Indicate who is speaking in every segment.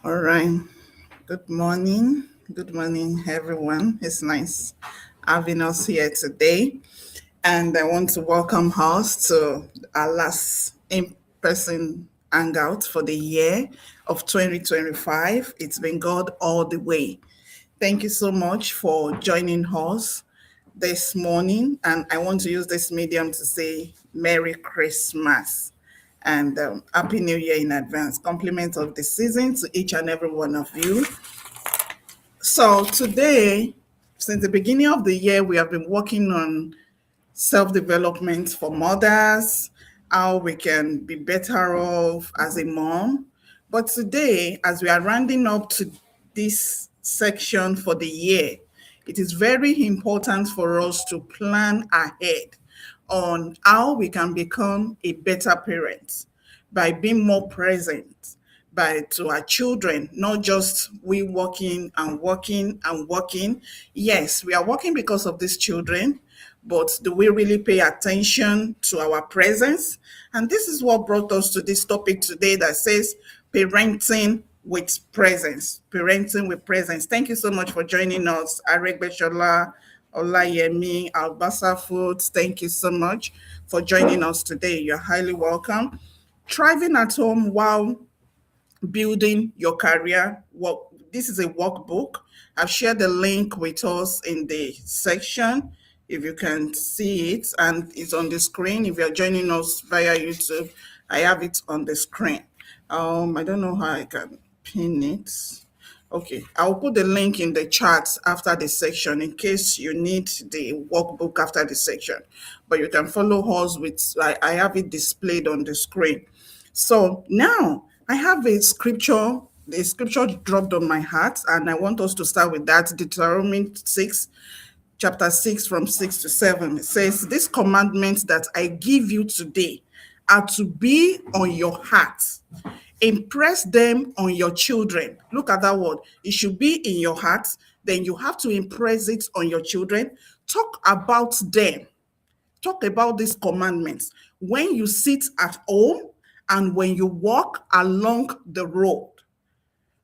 Speaker 1: All right. Good morning. Good morning, everyone. It's nice having us here today. And I want to welcome us to our last in person hangout for the year of 2025. It's been God all the way. Thank you so much for joining us this morning. And I want to use this medium to say Merry Christmas and Happy New Year in advance. Compliment of the season to each and every one of you. So today, since the beginning of the year, we have been working on self-development for mothers, how we can be better off as a mom. But today, as we are rounding up to this section for the year, it is very important for us to plan ahead on how we can become a better parent by being more present by to our children, not just we working and working and working. Yes, we are working because of these children, but do we really pay attention to our presence? And this is what brought us to this topic today that says parenting with presence. Parenting with presence. Thank you so much for joining us, Aregbeshola, Olayemi, Albasa Foods. Thank you so much for joining us today. You're highly welcome. Thriving at home while building your career. This is a workbook. I've shared the link with us in the section if you can see it, and it's on the screen. If you're joining us via YouTube, I have it on the screen. I don't know how I can pin it. Okay, I'll put the link in the chat after the section in case you need the workbook after the section. But you can follow us with, I have it displayed on the screen. So now I have the scripture dropped on my heart, and I want us to start with that. Deuteronomy 6, chapter 6, from 6 to 7. It says, "These commandments that I give you today are to be on your heart. Impress them on your children." Look at that word. It should be in your heart. Then you have to impress it on your children. Talk about them. Talk about these commandments when you sit at home and when you walk along the road.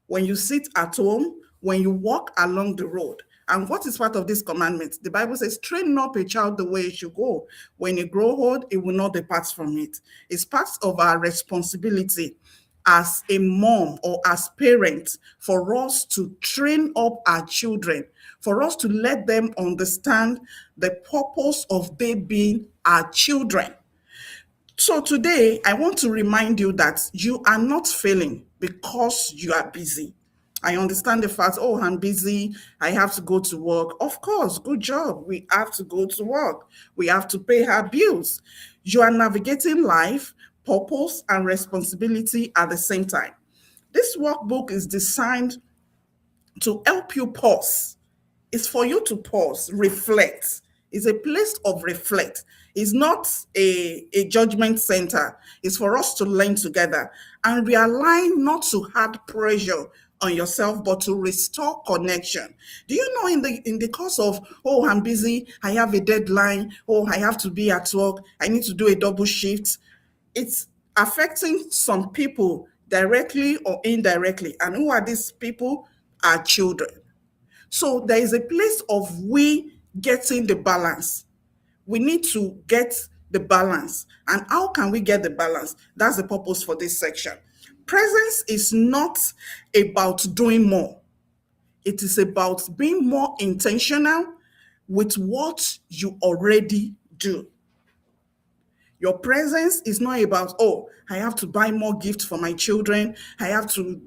Speaker 1: When you sit at home, when you walk along the road. And what is part of this commandment? The Bible says, train up a child the way it should go. When it grow old, it will not depart from it. It's part of our responsibility as a mom or as parents for us to train up our children, for us to let them understand the purpose of they being our children. So today, I want to remind you that you are not failing because you are busy. I understand the fact, oh, I'm busy. I have to go to work. Of course, good job. We have to go to work. We have to pay our bills. You are navigating life, purpose, and responsibility at the same time. This workbook is designed to help you pause. It's for you to pause, reflect. It's a place of reflect. It's not a judgment center. It's for us to learn together and realign, not to add pressure on yourself, but to restore connection. Do you know in the course of, oh, I'm busy, I have a deadline, oh, I have to be at work, I need to do a double shift. It's affecting some people directly or indirectly. And who are these people? Our children. So there is a place of we getting the balance. We need to get the balance. And how can we get the balance? That's the purpose for this section. Presence is not about doing more. It is about being more intentional with what you already do. Your presence is not about, oh, I have to buy more gifts for my children. I have to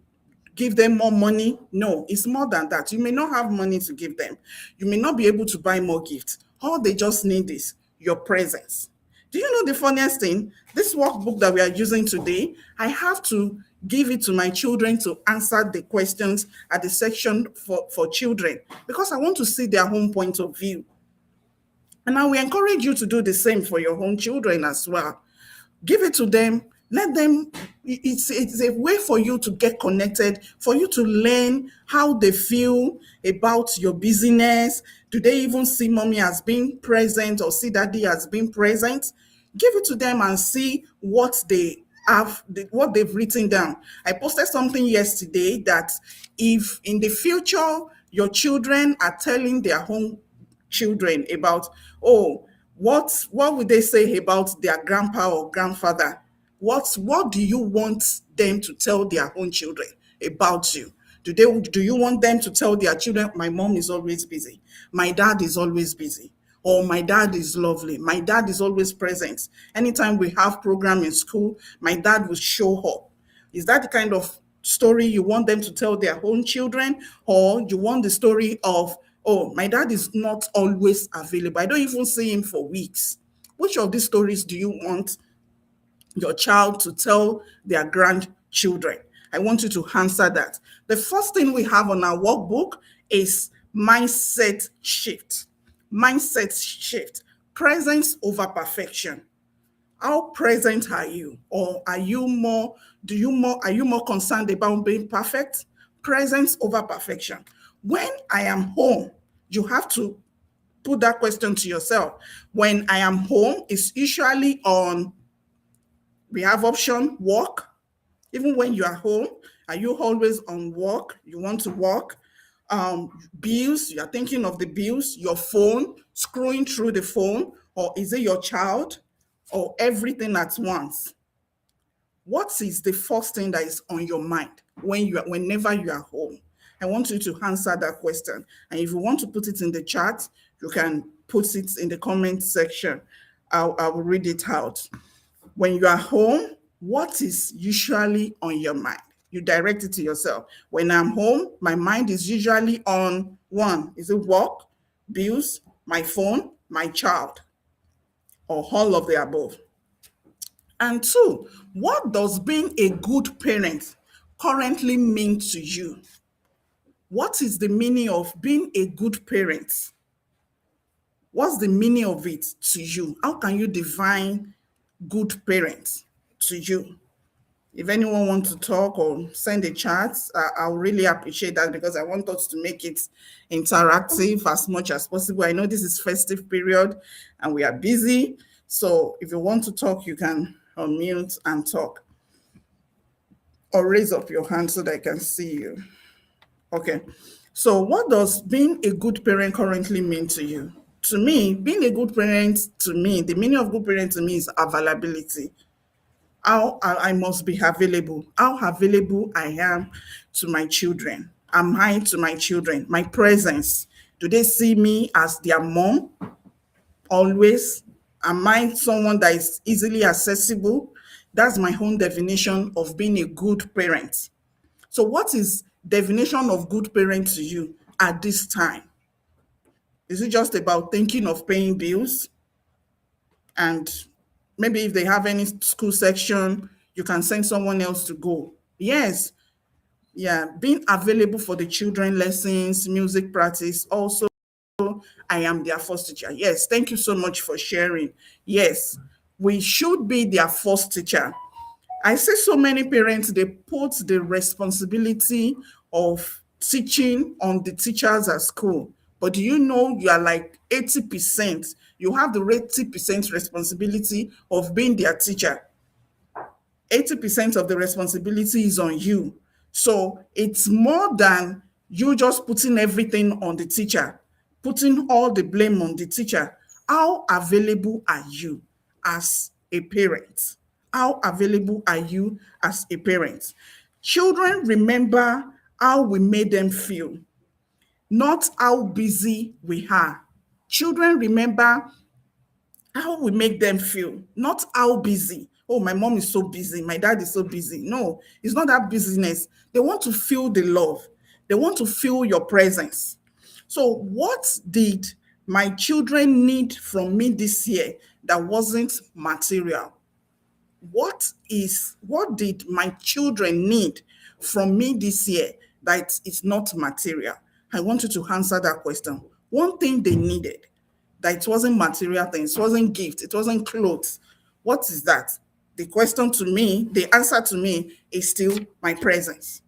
Speaker 1: give them more money. No, it's more than that. You may not have money to give them. You may not be able to buy more gifts. All they just need is your presence. Do you know the funniest thing? This workbook that we are using today, I have to give it to my children to answer the questions at the section for children because I want to see their own point of view. And now we encourage you to do the same for your own children as well. Give it to them. Let them, it's a way for you to get connected, for you to learn how they feel about your busyness. Do they even see mommy as being present or see daddy as being present? Give it to them and see what they what they've written down. I posted something yesterday that if in the future your children are telling their home children about, oh, what would they say about their grandpa or grandfather? What do you want them to tell their own children about you? Do you want them to tell their children, my mom is always busy, my dad is always busy, or my dad is lovely, my dad is always present. Anytime we have program in school, my dad will show up. Is that the kind of story you want them to tell their own children? Or you want the story of, oh, my dad is not always available, I don't even see him for weeks? Which of these stories do you want your child to tell their grandchildren? I want you to answer that. The first thing we have on our workbook is mindset shift. Mindset shift. Presence over perfection. How present are you? Or are you more concerned about being perfect? Presence over perfection. When I am home, you have to put that question to yourself. When I am home, it's usually on, we have option work. Even when you are home, are you always on work? You want to work? Bills, you are thinking of the bills, your phone, scrolling through the phone, or is it your child, or everything at once? What is the first thing that is on your mind whenever you are home? I want you to answer that question. And if you want to put it in the chat, you can put it in the comment section. I will read it out. When you are home, what is usually on your mind? You direct it to yourself. When I'm home, my mind is usually on one, is it work, bills, my phone, my child, or all of the above? And two, what does being a good parent currently mean to you? What is the meaning of being a good parent? What's the meaning of it to you? How can you define good parent to you? If anyone wants to talk or send a chat, I'll really appreciate that, because I want us to make it interactive as much as possible. I know this is festive period and we are busy. So if you want to talk, you can unmute and talk, or raise up your hand so that I can see you. Okay. So what does being a good parent currently mean to you? To me, being a good parent, to me, the meaning of good parent to me is availability. How I must be available, how available I am to my children. Am I to my children? My presence. Do they see me as their mom always? Am I someone that is easily accessible? That's my own definition of being a good parent. So what is definition of good parent to you at this time? Is it just about thinking of paying bills? And maybe if they have any school section, you can send someone else to go. Yes, yeah, being available for the children lessons, music practice. Also, I am their first teacher. Yes, thank you so much for sharing. Yes, we should be their first teacher. I see so many parents, they put the responsibility of teaching on the teachers at school. But do you know you are like 80%? You have the 80% responsibility of being their teacher. 80% of the responsibility is on you. So it's more than you just putting everything on the teacher, putting all the blame on the teacher. How available are you as a parent? How available are you as a parent? Children remember how we made them feel, not how busy we are. Children remember how we make them feel, not how busy. Oh, my mom is so busy, my dad is so busy. No, it's not that busyness. They want to feel the love, they want to feel your presence. So, what did my children need from me this year that wasn't material? What did my children need from me this year that is not material? I want you to answer that question. One thing they needed, that it wasn't material things, it wasn't gift, it wasn't clothes. What is that? The question to me, the answer to me is still my presence.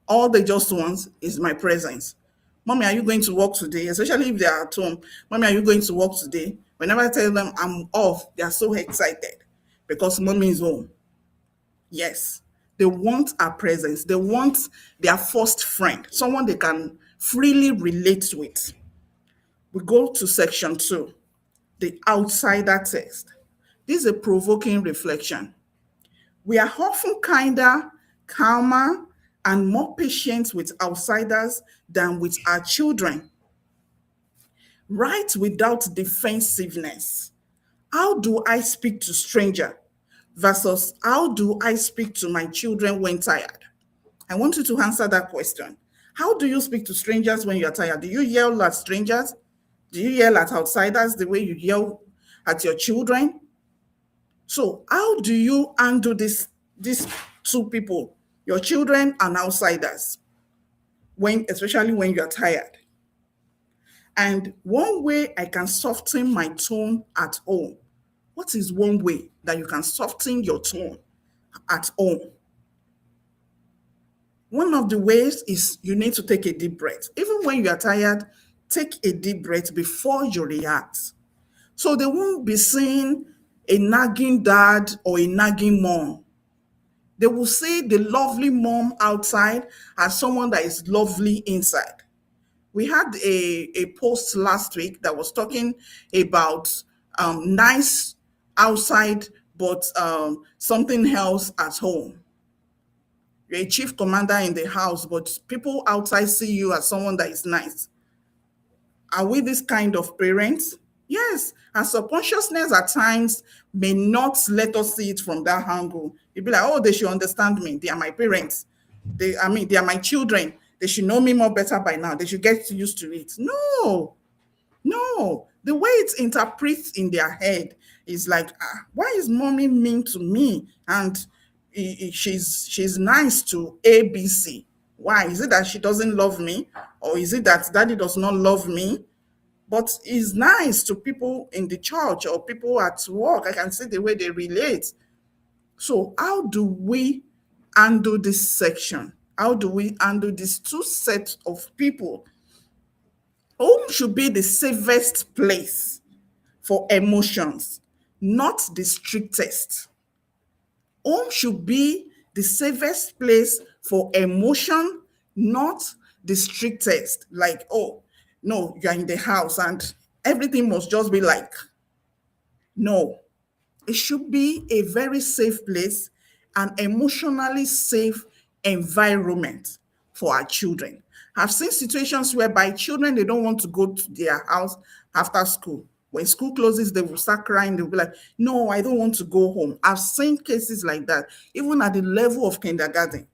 Speaker 1: All they just want is my presence. Mommy, are you going to work today? Especially if they are at home. Mommy, are you going to work today? Whenever I tell them I'm off, they are so excited because mommy is home. Yes. They want our presence. They want their first friend, someone they can freely relate with. We go to section two, the outsider test. This is a provoking reflection. We are often kinder, calmer, and more patient with outsiders than with our children. Right without defensiveness. How do I speak to stranger versus how do I speak to my children when tired? I want you to answer that question. How do you speak to strangers when you're tired? Do you yell at strangers? Do you yell at outsiders the way you yell at your children? So how do you handle these two people, your children and outsiders, when especially when you're tired? And one way I can soften my tone at home. What is one way that you can soften your tone at home? One of the ways is you need to take a deep breath. Even when you are tired, take a deep breath before you react. So they won't be seeing a nagging dad or a nagging mom. They will see the lovely mom outside as someone that is lovely inside. We had a post last week that was talking about nice outside, but something else at home. You're a chief commander in the house, but people outside see you as someone that is nice. Are we this kind of parents? Yes. And subconsciousness at times may not let us see it from that angle. You'd be like, oh, they should understand me. They are my parents. They are my children. They should know me more better by now. They should get used to it. No, no. The way it's interpreted in their head is like, why is mommy mean to me? And she's nice to ABC. Why? Is it that she doesn't love me? Or is it that daddy does not love me? But is nice to people in the church or people at work. I can see the way they relate. So, how do we handle this section? How do we handle these two sets of people? Home should be the safest place for emotions, not the strictest. Home should be the safest place for emotion, not the strictest. Like, oh, no, you're in the house and everything must just be like, no. It should be a very safe place, an emotionally safe environment for our children. I've seen situations whereby children they don't want to go to their house after school. When school closes, they will start crying. They'll be like, no, I don't want to go home. I've seen cases like that, even at the level of kindergarten.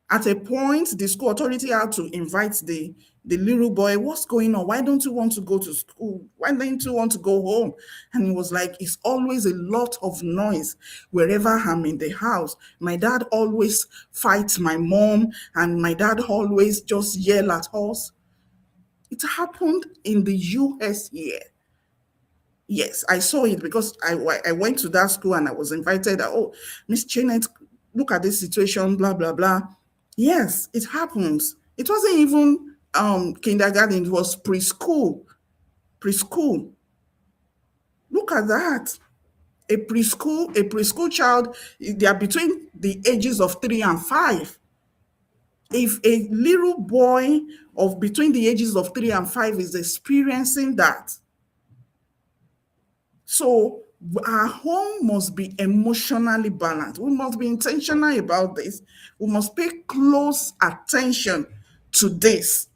Speaker 1: At a point, the school authority had to invite the little boy, what's going on? Why don't you want to go to school? Why don't you want to go home? And he was like, it's always a lot of noise wherever I'm in the house. My dad always fights my mom, and my dad always just yell at us. It happened in the US here. Yes, I saw it because I went to that school and I was invited. Oh, Miss Janet, look at this situation, blah, blah, blah. Yes, it happens. It wasn't even kindergarten, it was preschool. Preschool. Look at that. A preschool child, they are between the ages of 3 and 5. If a little boy of between the ages of 3 and 5 is experiencing that, so our home must be emotionally balanced. We must be intentional about this. We must pay close attention to this.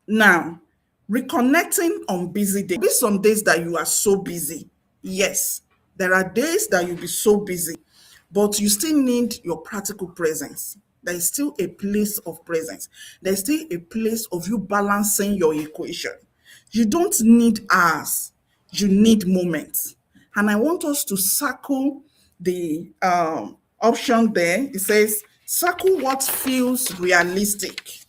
Speaker 1: Now, reconnecting on busy days. There will be some days that you are so busy. Yes, there are days that you'll be so busy, but you still need your practical presence. There is still a place of presence. There's still a place of you balancing your equation. You don't need hours, you need moments. And I want us to circle the option there. It says, circle what feels realistic.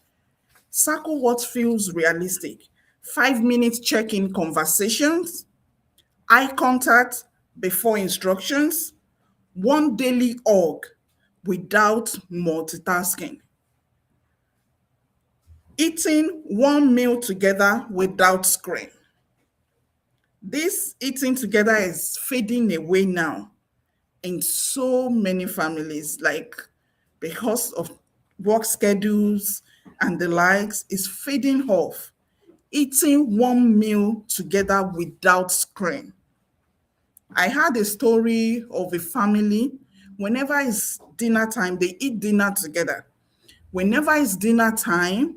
Speaker 1: Circle what feels realistic. 5 minute check in conversations, eye contact before instructions, one daily hug without multitasking, eating one meal together without screen. This eating together is fading away now in so many families, like because of work schedules and the likes, is fading off. Eating one meal together without screen. I had a story of a family. Whenever it's dinner time, they eat dinner together. Whenever it's dinner time,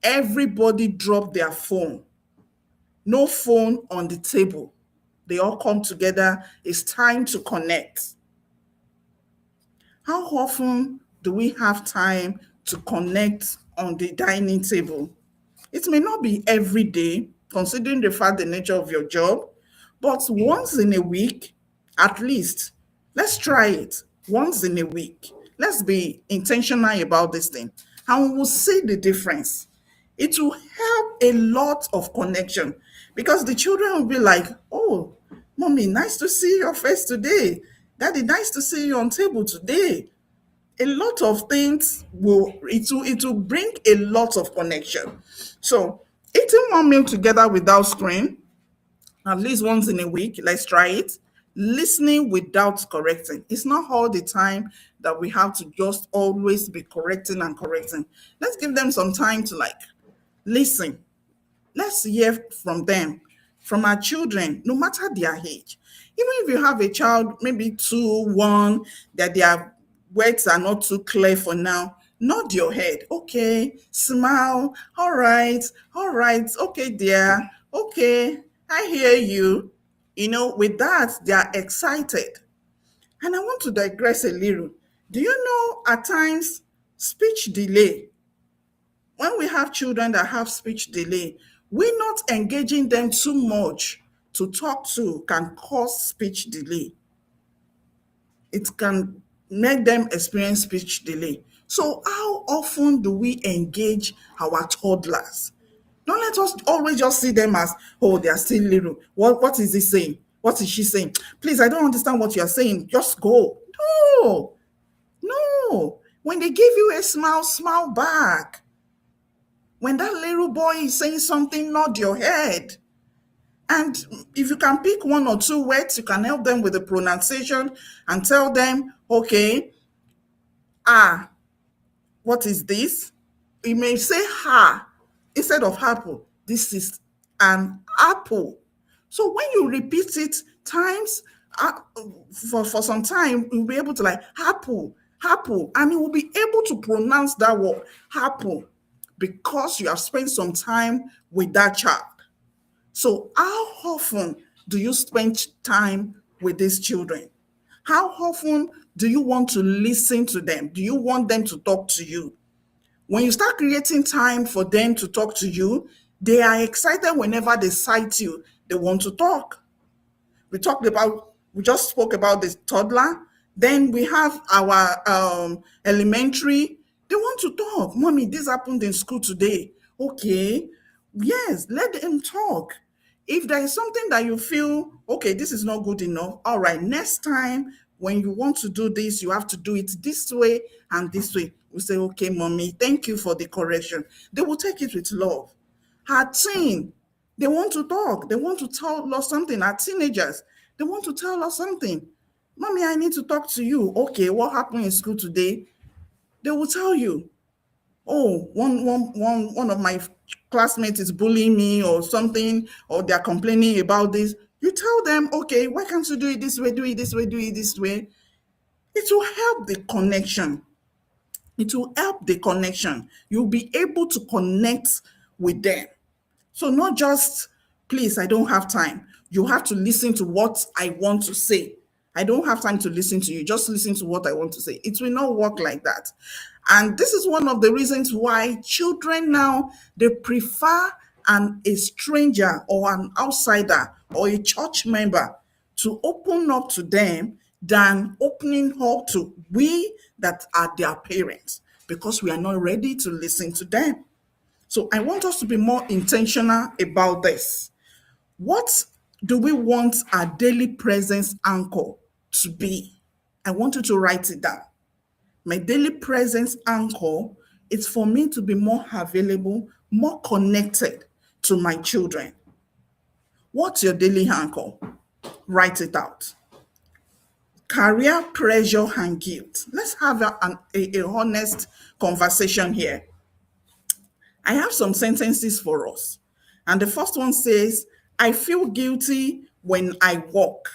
Speaker 1: everybody drop their phone. No phone on the table. They all come together. It's time to connect. How often do we have time to connect on the dining table? It may not be every day, considering the fact the nature of your job, but once in a week, at least, let's try it once in a week. Let's be intentional about this thing, and we will see the difference. It will help a lot of connection because the children will be like, oh, mommy, nice to see your face today. Daddy, nice to see you on table today. A lot of things will bring a lot of connection. So eating one meal together without screen, at least once in a week, let's try it. Listening without correcting. It's not all the time that we have to just always be correcting and correcting. Let's give them some time to like listen. Let's hear from them, from our children, no matter their age. Even if you have a child, maybe 2, 1, that their words are not too clear for now, nod your head. Okay, smile. All right, okay, dear. Okay, I hear you. With that, they are excited. And I want to digress a little. Do you know at times speech delay, when we have children that have speech delay, we not engaging them too much to talk to can cause speech delay. It can make them experience speech delay. So, how often do we engage our toddlers? Don't let us always just see them as, oh, they are still little. What is he saying? What is she saying? Please, I don't understand what you're saying. Just go. No, no. When they give you a smile, smile back. When that little boy is saying something, nod your head. And if you can pick one or two words, you can help them with the pronunciation and tell them, okay, ah, what is this? You may say ha instead of apple. This is an apple. So when you repeat it times, uh, for some time, you'll be able to like apple, apple, and you will be able to pronounce that word apple because you have spent some time with that child. So how often do you spend time with these children? How often do you want to listen to them? Do you want them to talk to you? When you start creating time for them to talk to you, they are excited whenever they sight you. They want to talk. We just spoke about the toddler. Then we have our elementary. They want to talk. Mommy, this happened in school today. Okay. Yes, let them talk. If there is something that you feel, okay, this is not good enough, all right, next time when you want to do this, you have to do it this way and this way. We say, okay, mommy, thank you for the correction. They will take it with love. Her teen, they want to talk. They want to tell us something. Our teenagers, they want to tell us something. Mommy, I need to talk to you. Okay, what happened in school today? They will tell you. Oh, one of my classmates is bullying me or something, or they're complaining about this. You tell them, okay, why can't you do it this way, do it this way, do it this way? It will help the connection. It will help the connection. You'll be able to connect with them. So not just, please, I don't have time. You have to listen to what I want to say. I don't have time to listen to you. Just listen to what I want to say. It will not work like that. And this is one of the reasons why children now, they prefer a stranger or an outsider or a church member to open up to them than opening up to we that are their parents, because we are not ready to listen to them. So I want us to be more intentional about this. What do we want our daily presence anchor to be? I want you to write it down. My daily presence anchor is for me to be more available, more connected to my children. What's your daily anchor? Write it out. Career pressure and guilt. Let's have a honest conversation here. I have some sentences for us. And the first one says, I feel guilty when I walk.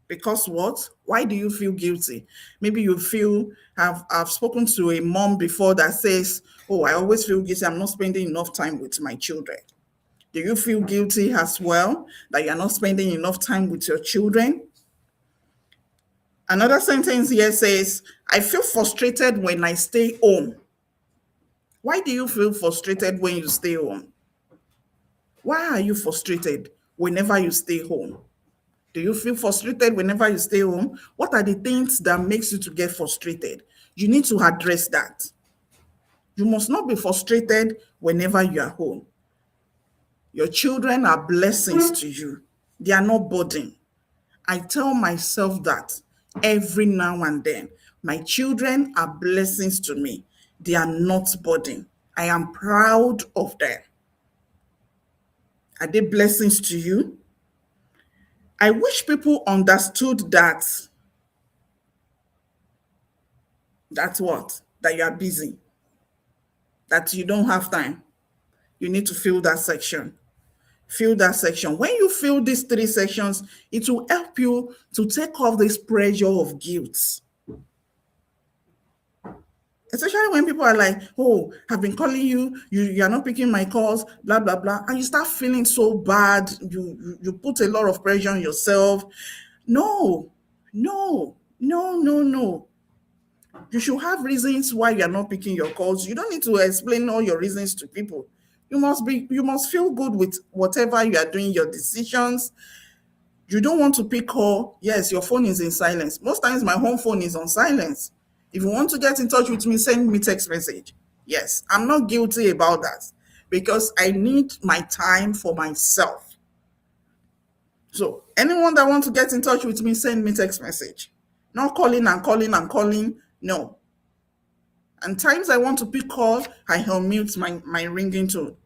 Speaker 1: Because what? Why do you feel guilty? Maybe you feel, I've spoken to a mom before that says, oh, I always feel guilty. I'm not spending enough time with my children. Do you feel guilty as well that you're not spending enough time with your children? Another sentence here says, I feel frustrated when I stay home. Why do you feel frustrated when you stay home? Why are you frustrated whenever you stay home? Do you feel frustrated whenever you stay home? What are the things that makes you to get frustrated? You need to address that. You must not be frustrated whenever you are home. Your children are blessings to you. They are not burden. I tell myself that every now and then. My children are blessings to me. They are not burden. I am proud of them. Are they blessings to you? I wish people understood that. That's what? That you are busy. That you don't have time. You need to fill that section. Fill that section. When you fill these three sections, it will help you to take off this pressure of guilt. Especially when people are like, oh, I've been calling you, you are not picking my calls, blah, blah, blah. And you start feeling so bad. You put a lot of pressure on yourself. No, no, no, no, no. You should have reasons why you are not picking your calls. You don't need to explain all your reasons to people. You must feel good with whatever you are doing, your decisions. You don't want to pick call. Yes, your phone is in silence. Most times my home phone is on silence. If you want to get in touch with me, send me text message. Yes, I'm not guilty about that because I need my time for myself. So anyone that wants to get in touch with me, send me text message. Not calling and calling and calling. No. And times I want to pick call, I unmute my ringing tone.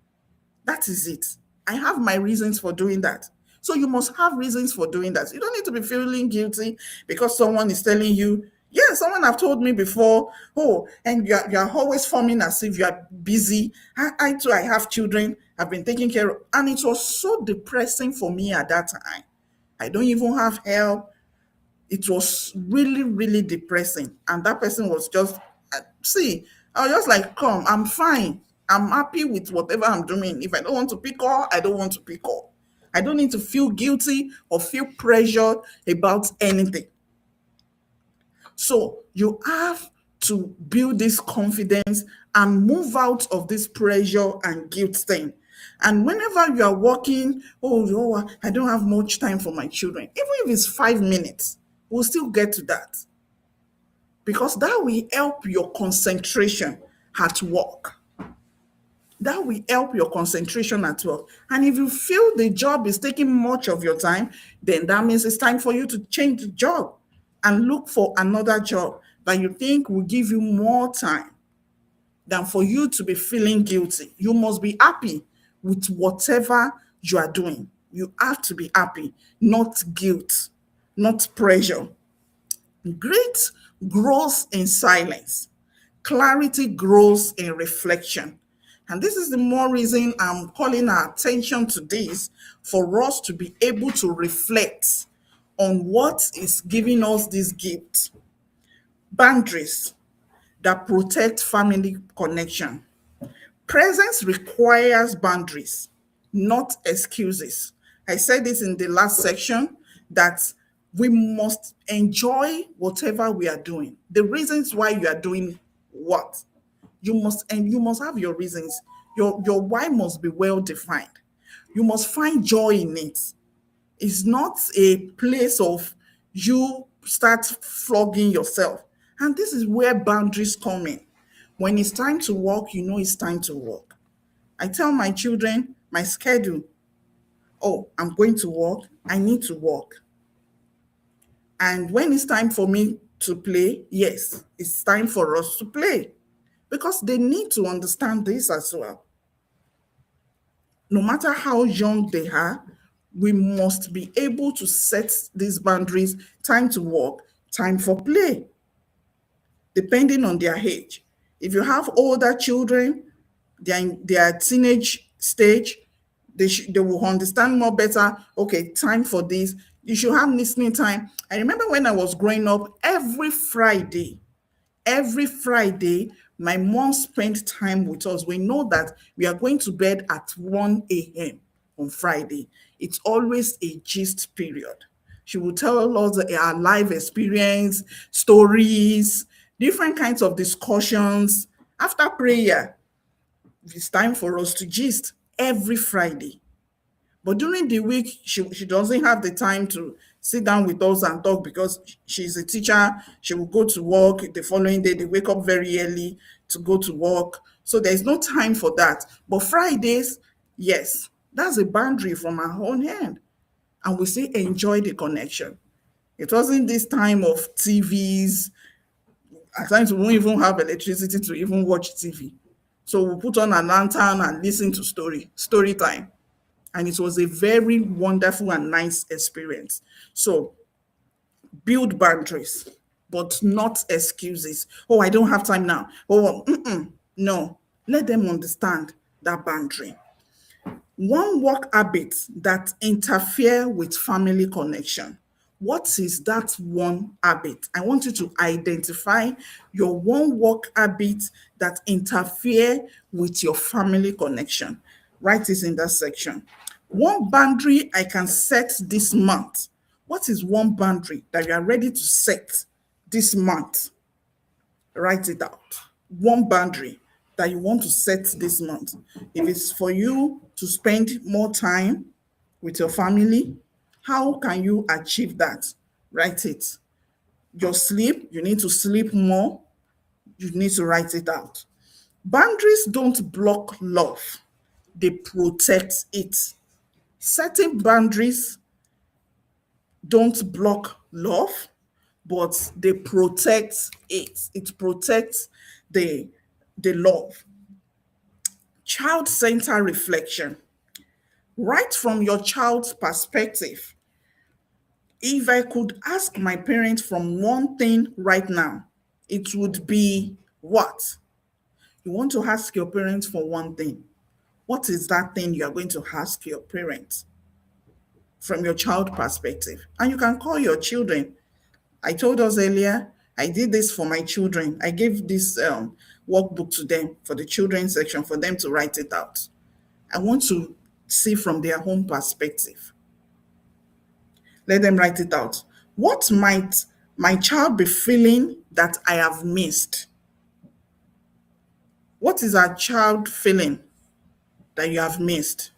Speaker 1: That is it. I have my reasons for doing that. So you must have reasons for doing that. You don't need to be feeling guilty because someone is telling you, yeah, someone have told me before, oh, and you're always forming as if you're busy. I too, I have children. I've been taking care of, and it was so depressing for me at that time. I don't even have help. It was really, really depressing. And that person was just, see, I was just like, come, I'm fine. I'm happy with whatever I'm doing. If I don't want to pick up, I don't want to pick up. I don't need to feel guilty or feel pressured about anything. So you have to build this confidence and move out of this pressure and guilt thing. And whenever you are working, oh, I don't have much time for my children. Even if it's 5 minutes, we'll still get to that. Because that will help your concentration at work. That will help your concentration at work. And if you feel the job is taking much of your time, then that means it's time for you to change the job and look for another job that you think will give you more time than for you to be feeling guilty. You must be happy with whatever you are doing. You have to be happy, not guilt, not pressure. Great grows in silence. Clarity grows in reflection. And this is the more reason I'm calling our attention to this for us to be able to reflect on what is giving us this gift. Boundaries that protect family connection. Presence requires boundaries, not excuses. I said this in the last section that we must enjoy whatever we are doing. The reasons why you are doing what you must have your reasons. Your why must be well defined. You must find joy in it. It's not a place of you start flogging yourself. And this is where boundaries come in. When it's time to work, you know it's time to work. I tell my children my schedule. Oh, I'm going to work. I need to work. And when it's time for me to play, yes, it's time for us to play because they need to understand this as well. No matter how young they are, we must be able to set these boundaries, time to work, time for play, depending on their age. If you have older children, they're in their teenage stage, they will understand more better. Okay, time for this. You should have listening time. I remember when I was growing up, every Friday, my mom spent time with us. We know that we are going to bed at 1 a.m. on Friday. It's always a gist period. She will tell us our life experience, stories, different kinds of discussions. After prayer, it's time for us to gist every Friday. But during the week, she doesn't have the time to sit down with us and talk because she's a teacher. She will go to work the following day. They wake up very early to go to work. So there's no time for that. But Fridays, yes, that's a boundary from our own hand. And we say enjoy the connection. It wasn't this time of TVs. At times we won't even have electricity to even watch TV. So we put on a lantern and listen to story time. And it was a very wonderful and nice experience. So build boundaries, but not excuses. Oh, I don't have time now. Oh, no. Let them understand that boundary. One work habit that interfere with family connection. What is that one habit? I want you to identify your one work habit that interfere with your family connection. Write it in that section. One boundary I can set this month. What is one boundary that you are ready to set this month? Write it out. One boundary that you want to set this month. If it's for you to spend more time with your family, how can you achieve that? Write it. Your sleep, you need to sleep more. You need to write it out. Boundaries don't block love, they protect it. Setting boundaries don't block love, but they protect it. It protects the, the love. Child-centered reflection. Right from your child's perspective. If I could ask my parents from one thing right now, it would be what? You want to ask your parents for one thing. What is that thing you are going to ask your parents from your child perspective? And you can call your children. I told us earlier, I did this for my children. I gave this workbook to them for the children's section for them to write it out. I want to see from their own perspective. Let them write it out. What might my child be feeling that I have missed? What is our child feeling that you have missed?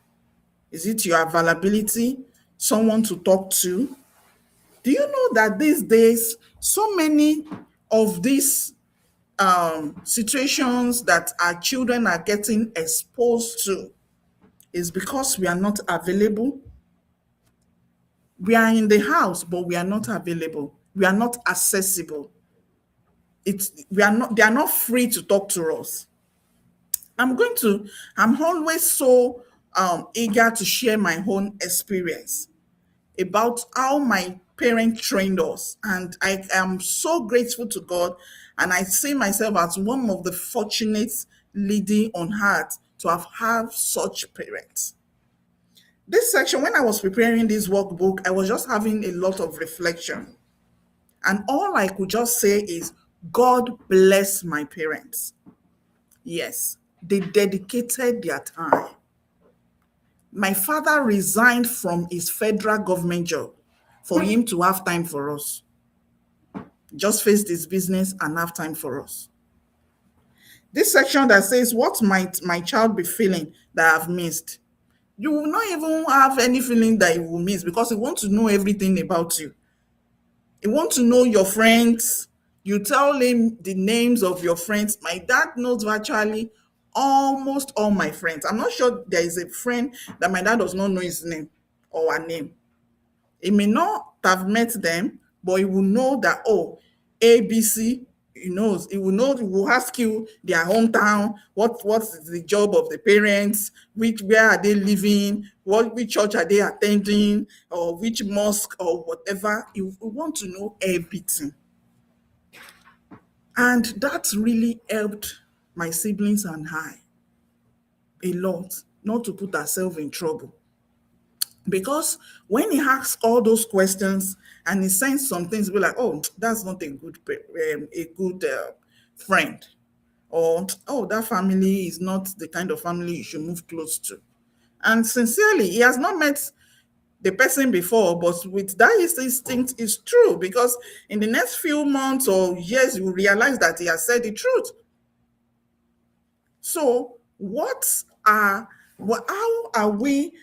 Speaker 1: Is it your availability, someone to talk to? Do you know that these days, so many of these situations that our children are getting exposed to is because we are not available? We are in the house, but we are not available. We are not accessible. They are not free to talk to us. I'm going to, I'm always so eager to share my own experience about how my parents trained us. And I am so grateful to God. And I see myself as one of the fortunate lady on earth to have had such parents. This section, when I was preparing this workbook, I was just having a lot of reflection. And all I could just say is, God bless my parents. Yes, they dedicated their time. My father resigned from his federal government job for him to have time for us. Just faced his business and have time for us. This section that says, what might my child be feeling that I've missed? You will not even have any feeling that you will miss because he wants to know everything about you. He wants to know your friends. You tell him the names of your friends. My dad knows virtually almost all my friends. I'm not sure there is a friend that my dad does not know his name or her name. He may not have met them, but he will know that, oh, ABC, he knows. He will know, he will ask you their hometown, what is the job of the parents, where are they living, which church are they attending, or which mosque or whatever. You want to know everything. And that really helped my siblings and I a lot not to put ourselves in trouble. Because when he asks all those questions and he sends some things, be like, oh, that's not a good a good friend, or oh, that family is not the kind of family you should move close to. And sincerely, he has not met the person before, but with that his instinct is true, because in the next few months or years, you will realize that he has said the truth. So, how are we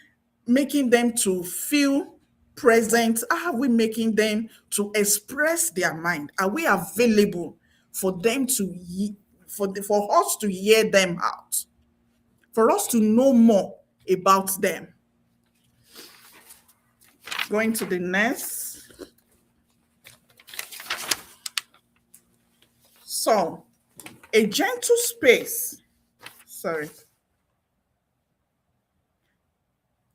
Speaker 1: making them to feel present? How are we making them to express their mind? Are we available for them to for us to hear them out, for us to know more about them? Going to the next. So, a gentle space. Sorry.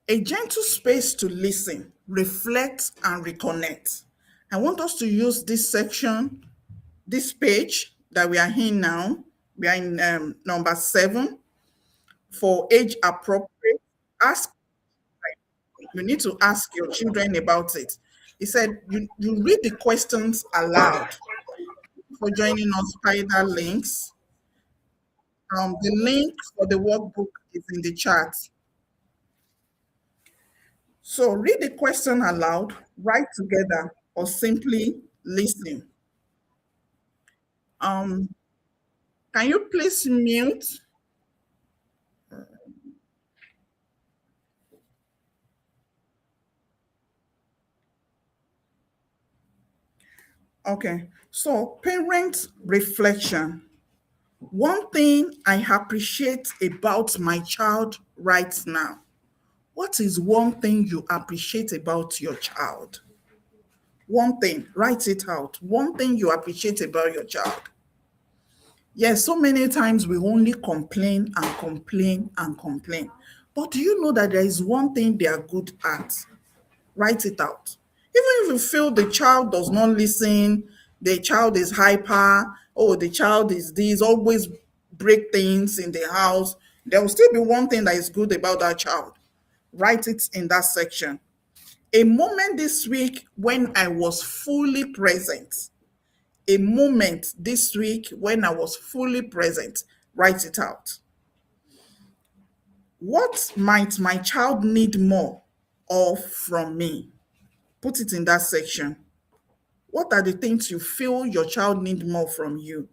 Speaker 1: A gentle space to listen, reflect, and reconnect. I want us to use this section, this page that we are in now. We are in number 7 for age appropriate. Ask, you need to ask your children about it. He said, you read the questions aloud for joining us via the links. The link for the workbook is in the chat. So read the question aloud, write together, or simply listen. Um, can you please mute? Okay. So parent reflection. One thing I appreciate about my child right now. What is one thing you appreciate about your child? One thing, write it out. One thing you appreciate about your child. Yes, so many times we only complain and complain and complain. But do you know that there is one thing they are good at? Write it out. Even if you feel the child does not listen, the child is hyper, oh, the child is this, always break things in the house, there will still be one thing that is good about that child. Write it in that section. A moment this week when I was fully present. A moment this week when I was fully present. Write it out. What might my child need more of from me? Put it in that section. What are the things you feel your child need more from you?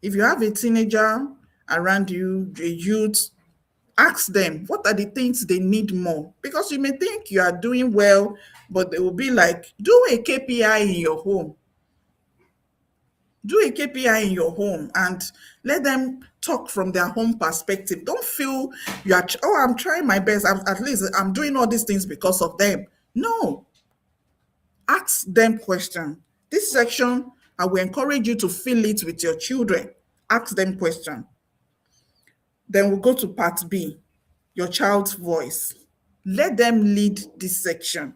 Speaker 1: If you have a teenager around you, a youth, ask them what are the things they need more. Because you may think you are doing well, but they will be like, do a KPI in your home. Do a KPI in your home and let them talk from their home perspective. Don't feel you are, oh, I'm trying my best. At least I'm doing all these things because of them. No, ask them question. This section, I will encourage you to fill it with your children. Ask them question. Then we'll go to part B, your child's voice. Let them lead this section.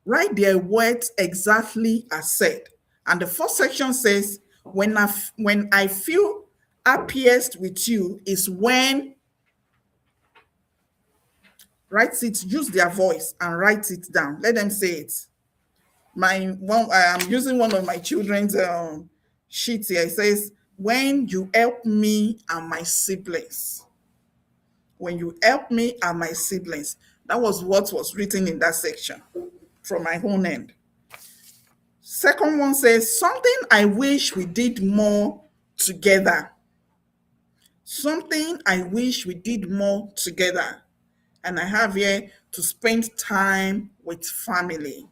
Speaker 1: Write their words exactly as said. And the first section says, when I feel happiest with you is when, write it, use their voice and write it down. Let them say it. I'm using one of my children's sheets here. It says, when you help me and my siblings. When you help me and my siblings. That was what was written in that section from my own end. Second one says, something I wish we did more together. Something I wish we did more together. And I have here to spend time with family.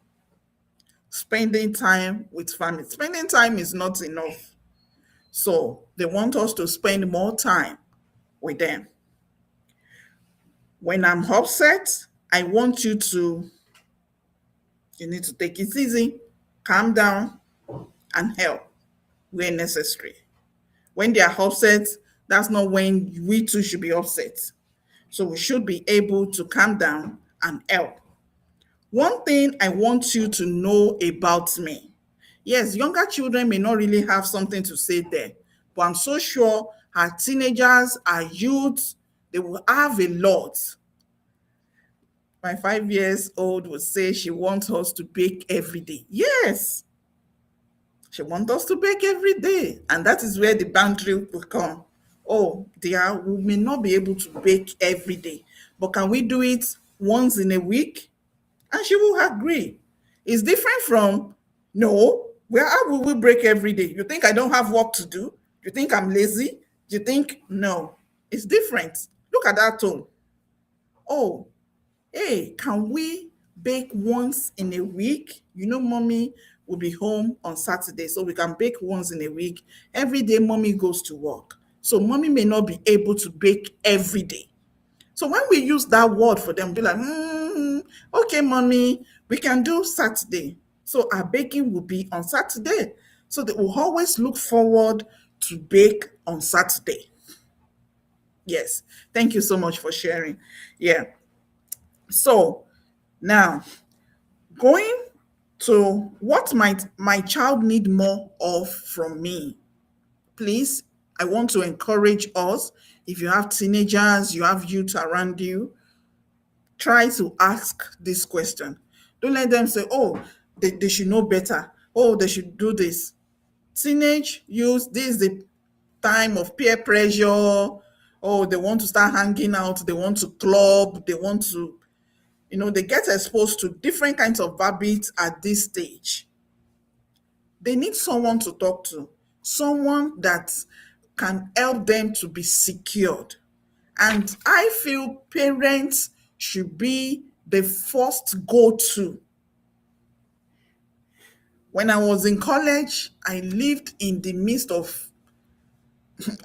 Speaker 1: Spending time with family. Spending time is not enough. So they want us to spend more time with them. When I'm upset, I want you need to take it easy, calm down, and help where necessary. When they are upset, that's not when we too should be upset. So we should be able to calm down and help. One thing I want you to know about me. Yes, younger children may not really have something to say there, but I'm so sure our teenagers, our youth, they will have a lot. My 5 years old would say she wants us to bake every day. Yes, she wants us to bake every day. And that is where the boundary will come. Oh, dear, we may not be able to bake every day, but can we do it once in a week? And she will agree. It's different from, no, where how will we break every day? You think I don't have work to do? You think I'm lazy? You think, no, it's different. Look at that tone. Oh, hey, can we bake once in a week? You know, mommy will be home on Saturday, so we can bake once in a week. Every day, mommy goes to work. So, mommy may not be able to bake every day. So, when we use that word for them, be like, okay, mommy, we can do Saturday. So, our baking will be on Saturday. So, they will always look forward to bake on Saturday. Yes. Thank you so much for sharing. Yeah. So, now going to what might my child need more of from me. Please, I want to encourage us. If you have teenagers, you have youth around you, try to ask this question. Don't let them say, oh, they should know better. Oh, they should do this. Teenage youth, this is the time of peer pressure. Oh, they want to start hanging out. They want to club. They want to, they get exposed to different kinds of habits at this stage. They need someone to talk to, someone that can help them to be secured. And I feel parents should be the first go to. When I was in college, I lived in the midst of,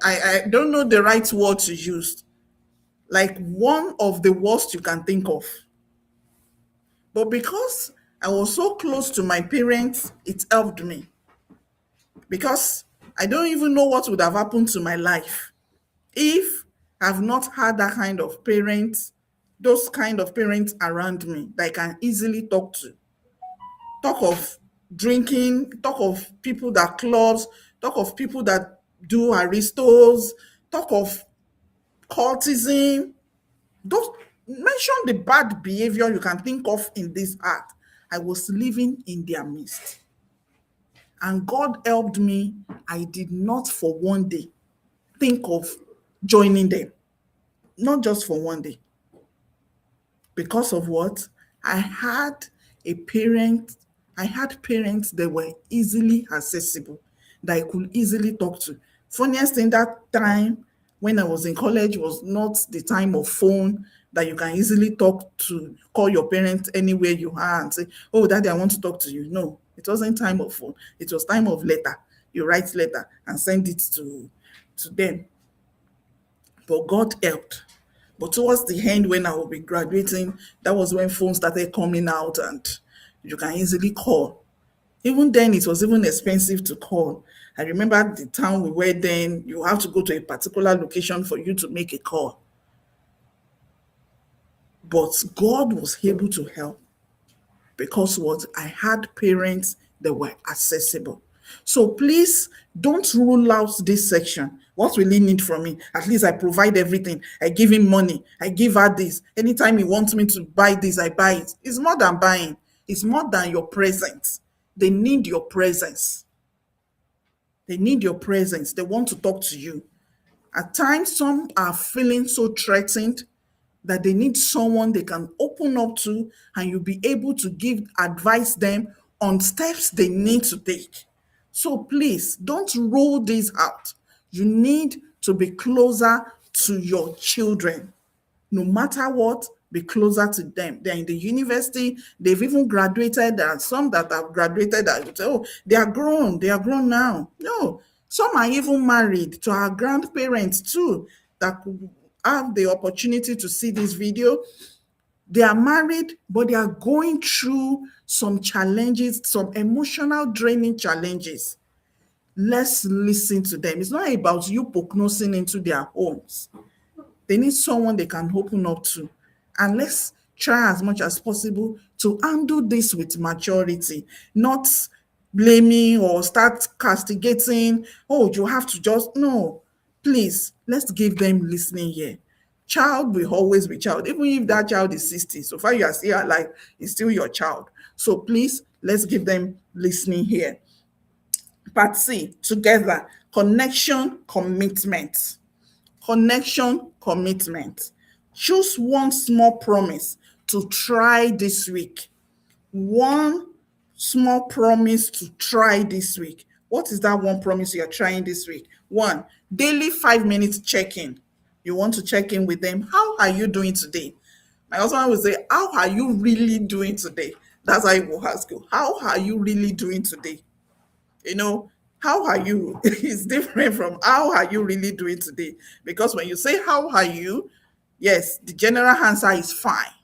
Speaker 1: I don't know the right word to use, like one of the worst you can think of. But because I was so close to my parents, it helped me. Because I don't even know what would have happened to my life if I've not had that kind of parents, those kind of parents around me that I can easily talk to. Talk of drinking, talk of people that clubs, talk of people that do aristos, talk of cultism. Those mention the bad behavior you can think of in this art. I was living in their midst. And God helped me. I did not for one day think of joining them, not just for one day. Because of what? I had a parent, I had parents that were easily accessible, that I could easily talk to. Funniest thing, that time when I was in college was not the time of phone that you can easily talk to, call your parents anywhere you are and say, oh, daddy, I want to talk to you. No, it wasn't time of phone. It was time of letter. You write letter and send it to them. But God helped. But towards the end, when I will be graduating, that was when phones started coming out and you can easily call. Even then, it was even expensive to call. I remember the town we were then, you have to go to a particular location for you to make a call. But God was able to help because what I had parents that were accessible. So please don't rule out this section. What will he need from me? At least I provide everything. I give him money. I give her this. Anytime he wants me to buy this, I buy it. It's more than buying. It's more than your presence. They need your presence. They need your presence. They want to talk to you. At times, some are feeling so threatened that they need someone they can open up to and you'll be able to give advise them on steps they need to take. So please don't roll this out. You need to be closer to your children. No matter what, be closer to them. They're in the university, they've even graduated. There are some that have graduated that you say, oh, they are grown now. No, some are even married to our grandparents too, that could have the opportunity to see this video. They are married, but they are going through some challenges, some emotional draining challenges. Let's listen to them. It's not about you prognosing into their homes. They need someone they can open up to. And let's try as much as possible to handle this with maturity, not blaming or start castigating. Oh, you have to just, no. Please, let's give them listening here. Child will always be child, even if that child is 60. So far you are still alive, it's still your child. So please, let's give them listening here. Part C, together, connection, commitment. Connection, commitment. Choose one small promise to try this week. One small promise to try this week. What is that one promise you're trying this week? One, daily 5 minutes check-in. You want to check in with them. How are you doing today? My husband will say, how are you really doing today? That's how he will ask you. How are you really doing today? You know, how are you is different from how are you really doing today. Because when you say how are you, yes, the general answer is fine,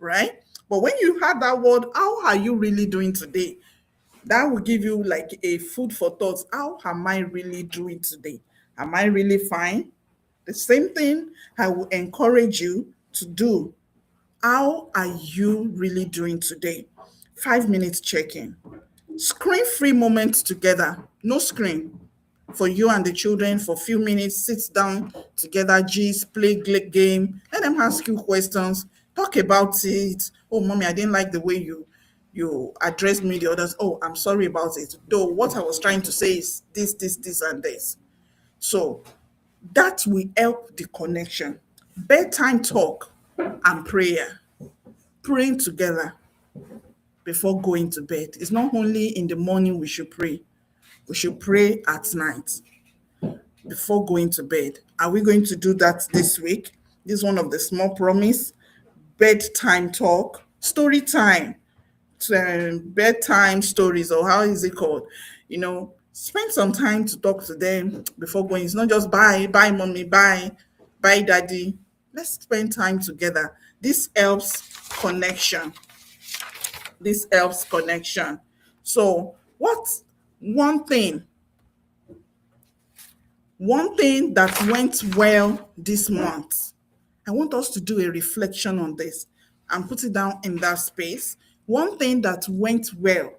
Speaker 1: right? But when you have that word, how are you really doing today? That will give you like a food for thoughts. How am I really doing today? Am I really fine? The same thing I will encourage you to do. How are you really doing today? 5 minutes check-in. Screen free moments together. No screen for you and the children for a few minutes. Sit down together, gist, play game. Let them ask you questions. Talk about it. Oh, mommy, I didn't like the way you addressed me the others. Oh, I'm sorry about it. Though what I was trying to say is this, and this. So that will help the connection. Bedtime talk and prayer. Praying together before going to bed. It's not only in the morning we should pray. We should pray at night before going to bed. Are we going to do that this week? This is one of the small promise. Bedtime talk, story time, bedtime stories, or how is it called? Spend some time to talk to them before going. It's not just bye, mommy, bye, daddy. Let's spend time together. This helps connection. This helps connection. So, what's one thing one thing that went well this month? I want us to do a reflection on this and put it down in that space. One thing that went well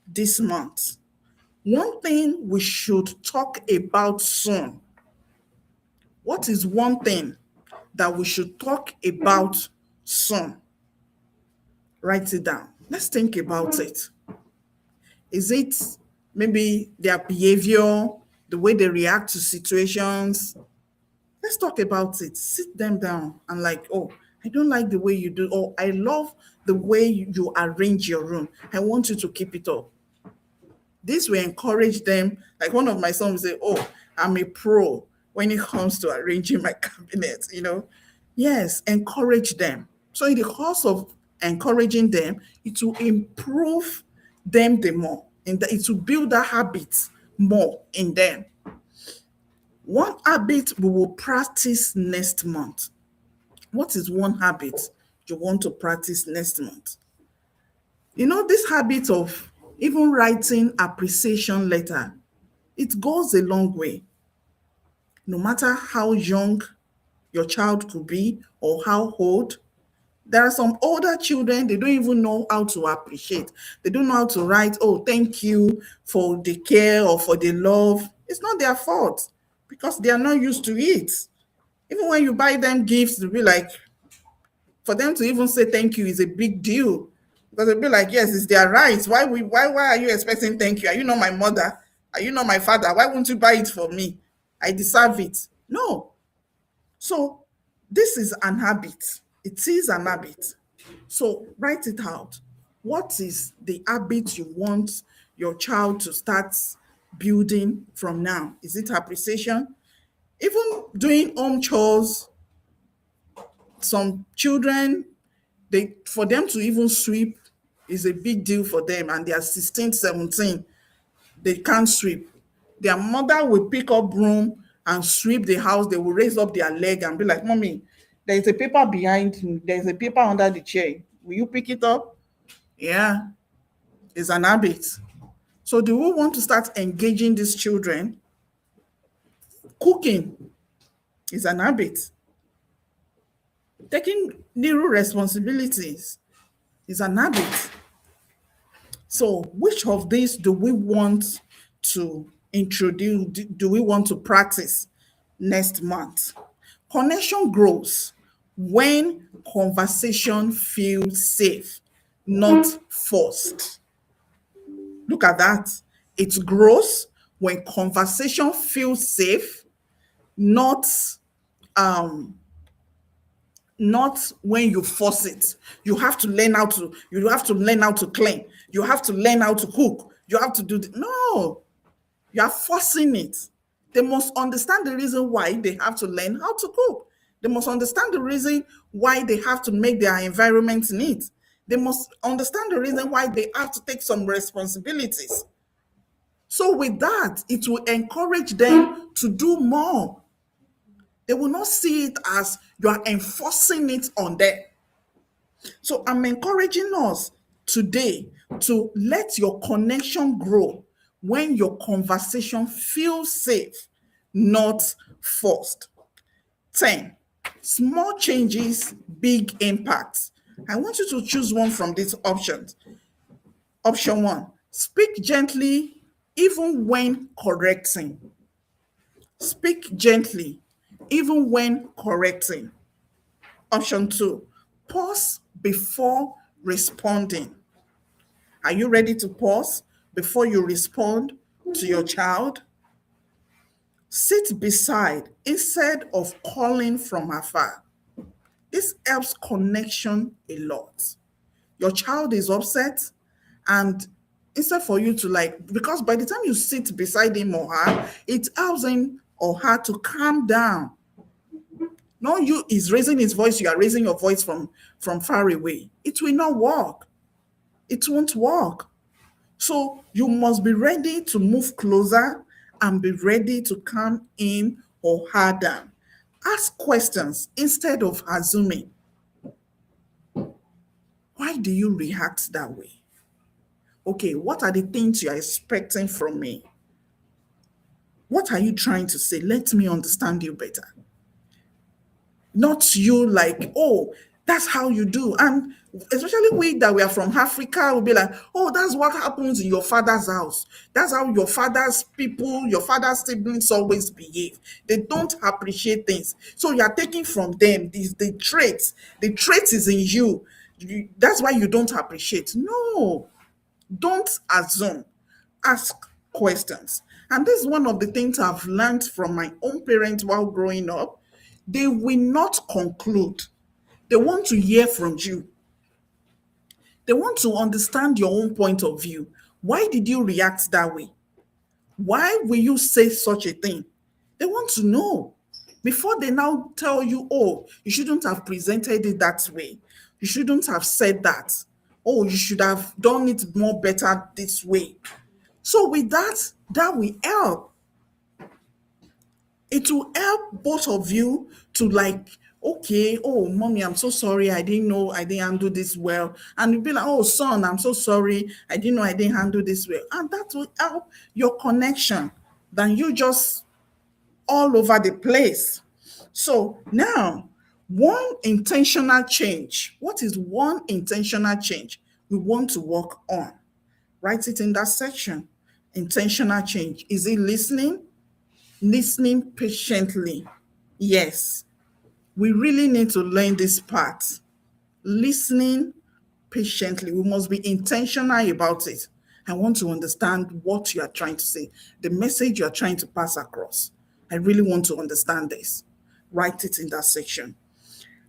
Speaker 1: this month. One thing we should talk about soon. What is one thing that we should talk about soon? Write it down. Let's think about it. Is it maybe their behavior, the way they react to situations? Let's talk about it. Sit them down and like, oh, I don't like the way you do, or I love the way you arrange your room. I want you to keep it up. This will encourage them. Like one of my sons will say, oh, I'm a pro when it comes to arranging my cabinet. Yes, encourage them. So in the course of encouraging them, it will improve them the more. And it will build that habit more in them. One habit we will practice next month. What is one habit you want to practice next month? This habit of even writing appreciation letter, it goes a long way. No matter how young your child could be or how old, there are some older children, they don't even know how to appreciate. They don't know how to write, oh, thank you for the care or for the love. It's not their fault because they are not used to it. Even when you buy them gifts, they'll be like, for them to even say thank you is a big deal. Because they'll be like, yes, it's their rights. Why are you expecting thank you? Are you not my mother? Are you not my father? Why won't you buy it for me? I deserve it. No. So this is an habit. It is an habit. So write it out. What is the habit you want your child to start building from now? Is it appreciation? Even doing home chores, some children, they for them to even sweep is a big deal for them, and they are 16, 17, they can't sweep. Their mother will pick up broom and sweep the house. They will raise up their leg and be like, mommy, there is a paper behind me, there's a paper under the chair, will you pick it up? Yeah, it's an habit. So do we want to start engaging these children? Cooking is an habit. Taking little responsibilities is an habit. So, which of these do we want to introduce? Do we want to practice next month? Connection grows when conversation feels safe, not forced. Look at that. It grows when conversation feels safe, not not when you force it. You have to learn how to clean. You have to learn how to cook. You have to do no, you are forcing it. They must understand the reason why they have to learn how to cook. They must understand the reason why they have to make their environment neat. They must understand the reason why they have to take some responsibilities. So, with that, it will encourage them to do more. They will not see it as you are enforcing it on them. So I'm encouraging us today to let your connection grow when your conversation feels safe, not forced. 10. Small changes, big impact. I want you to choose one from these options. Option 1, speak gently even when correcting. Speak gently even when correcting. Option 2, pause before responding. Are you ready to pause before you respond to your child? Sit beside instead of calling from afar. This helps connection a lot. Your child is upset, and instead for you to like, because by the time you sit beside him or her, it helps him or her to calm down. No, you is raising his voice, you are raising your voice from far away. It will not work. It won't work. So you must be ready to move closer and be ready to come in or her down. Ask questions instead of assuming. Why do you react that way? Okay, what are the things you are expecting from me? What are you trying to say? Let me understand you better. Not you like, oh, that's how you do. And especially we that we are from Africa will be like, oh, that's what happens in your father's house. That's how your father's people, your father's siblings always behave. They don't appreciate things. So you're taking from them these the traits. The trait is in you. That's why you don't appreciate. No, don't assume. Ask questions. And this is one of the things I've learned from my own parents while growing up. They will not conclude. They want to hear from you. They want to understand your own point of view. Why did you react that way? Why will you say such a thing? They want to know before they now tell you, oh, you shouldn't have presented it that way. You shouldn't have said that. Oh, you should have done it more better this way. So with that, that will help. It will help both of you to like, okay, oh, mommy, I'm so sorry. I didn't know I didn't handle this well. And you'll be like, oh, son, I'm so sorry. I didn't know I didn't handle this well. And that will help your connection than you just all over the place. So now, one intentional change. What is one intentional change we want to work on? Write it in that section. Intentional change. Is it listening? Listening patiently. Yes, we really need to learn this part. Listening patiently. We must be intentional about it. I want to understand what you are trying to say, the message you are trying to pass across. I really want to understand this. Write it in that section.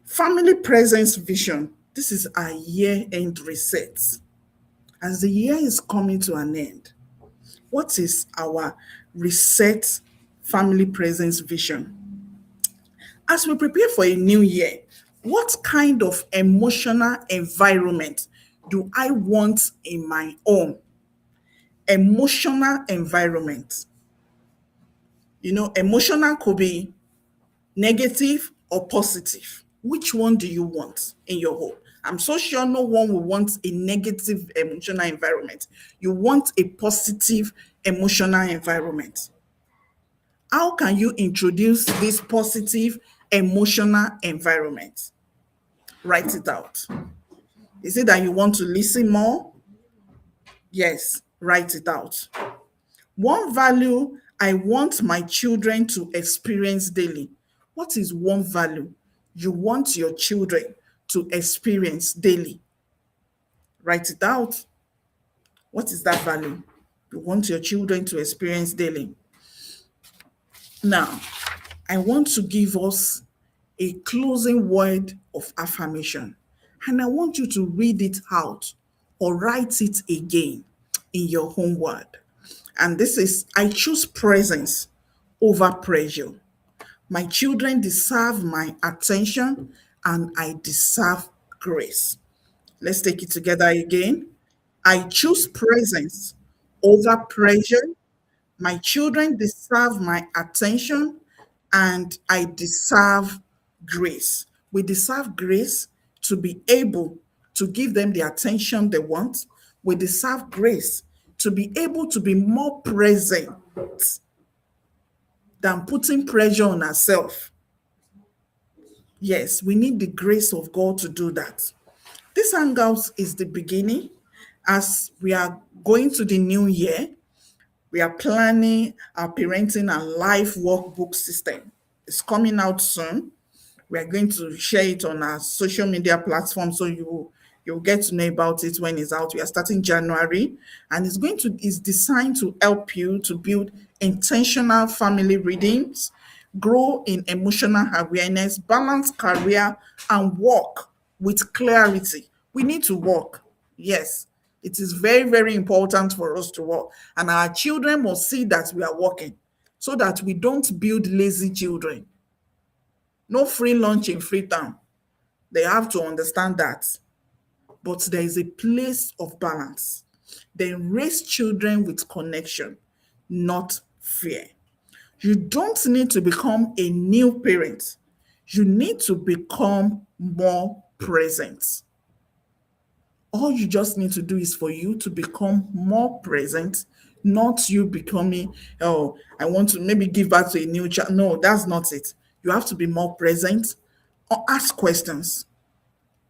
Speaker 1: Family presence vision. This is our year end reset. As the year is coming to an end, what is our reset family presence vision? As we prepare for a new year, what kind of emotional environment do I want in my home? Emotional environment. You know, emotional could be negative or positive. Which one do you want in your home? I'm so sure no one will want a negative emotional environment. You want a positive emotional environment. How can you introduce this positive emotional environment? Write it out. Is it that you want to listen more? Yes, write it out. One value I want my children to experience daily. What is one value you want your children to experience daily? Write it out. What is that value you want your children to experience daily? Now, I want to give us a closing word of affirmation. And I want you to read it out or write it again in your own word. And this is: I choose presence over pressure. My children deserve my attention and I deserve grace. Let's take it together again. I choose presence over pressure. My children deserve my attention and I deserve grace. We deserve grace to be able to give them the attention they want. We deserve grace to be able to be more present than putting pressure on ourselves. Yes, we need the grace of God to do that. This hangout is the beginning. As we are going to the new year, we are planning our parenting and life workbook system. It's coming out soon. We are going to share it on our social media platform, so you'll get to know about it when it's out. We are starting January, and it's designed to help you to build intentional family readings, grow in emotional awareness, balance career and work with clarity. We need to work. Yes, it is very, very important for us to work. And our children must see that we are working so that we don't build lazy children. No free lunch in Freetown. They have to understand that. But there is a place of balance. They raise children with connection, not fear. You don't need to become a new parent. You need to become more present. All you just need to do is for you to become more present, not you becoming, oh, I want to maybe give back to a new child. No, that's not it. You have to be more present or ask questions.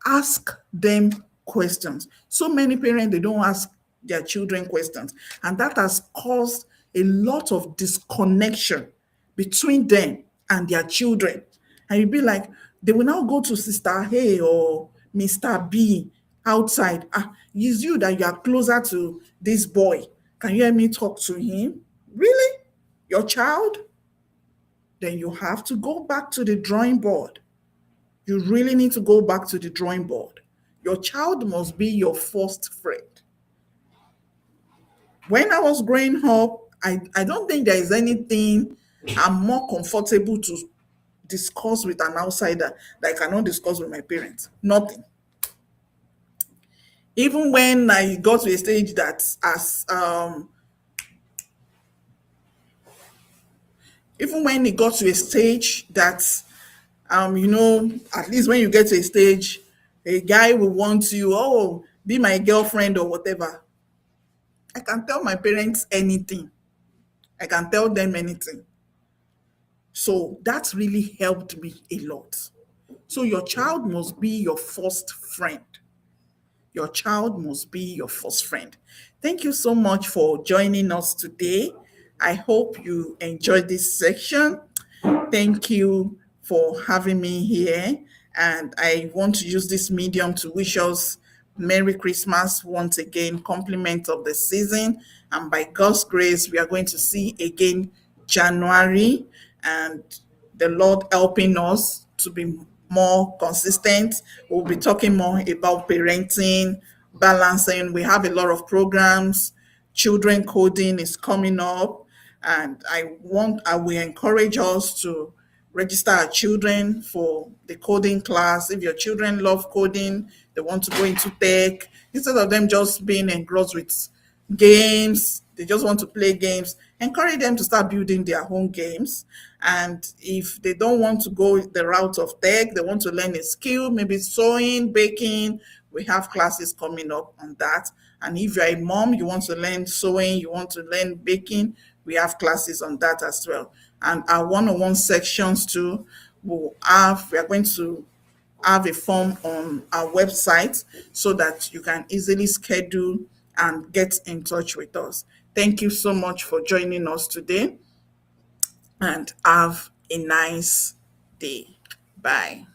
Speaker 1: Ask them questions. So many parents, they don't ask their children questions, and that has caused a lot of disconnection between them and their children. And you'll be like, they will now go to Sister A or Mr. B outside. Ah, it's you that you are closer to this boy. Can you hear me talk to him? Really? Your child? Then you have to go back to the drawing board. You really need to go back to the drawing board. Your child must be your first friend. When I was growing up, I don't think there is anything I'm more comfortable to discuss with an outsider that I cannot discuss with my parents. Nothing. Even when I got to a stage that as even when it got to a stage that at least when you get to a stage, a guy will want you, oh, be my girlfriend or whatever. I can tell my parents anything. I can tell them anything. So that really helped me a lot. So your child must be your first friend. Your child must be your first friend. Thank you so much for joining us today. I hope you enjoyed this section. Thank you for having me here. And I want to use this medium to wish us Merry Christmas once again, compliment of the season. And by God's grace, we are going to see again January, and the Lord helping us to be more consistent. We'll be talking more about parenting, balancing. We have a lot of programs. Children coding is coming up, and I will encourage us to register our children for the coding class. If your children love coding, they want to go into tech, instead of them just being engrossed with games, they just want to play games, encourage them to start building their own games. And if they don't want to go the route of tech, they want to learn a skill, maybe sewing, baking, we have classes coming up on that. And if you're a mom, you want to learn sewing, you want to learn baking, we have classes on that as well. And our one-on-one sections too, we are going to have a form on our website so that you can easily schedule and get in touch with us. Thank you so much for joining us today and have a nice day. Bye.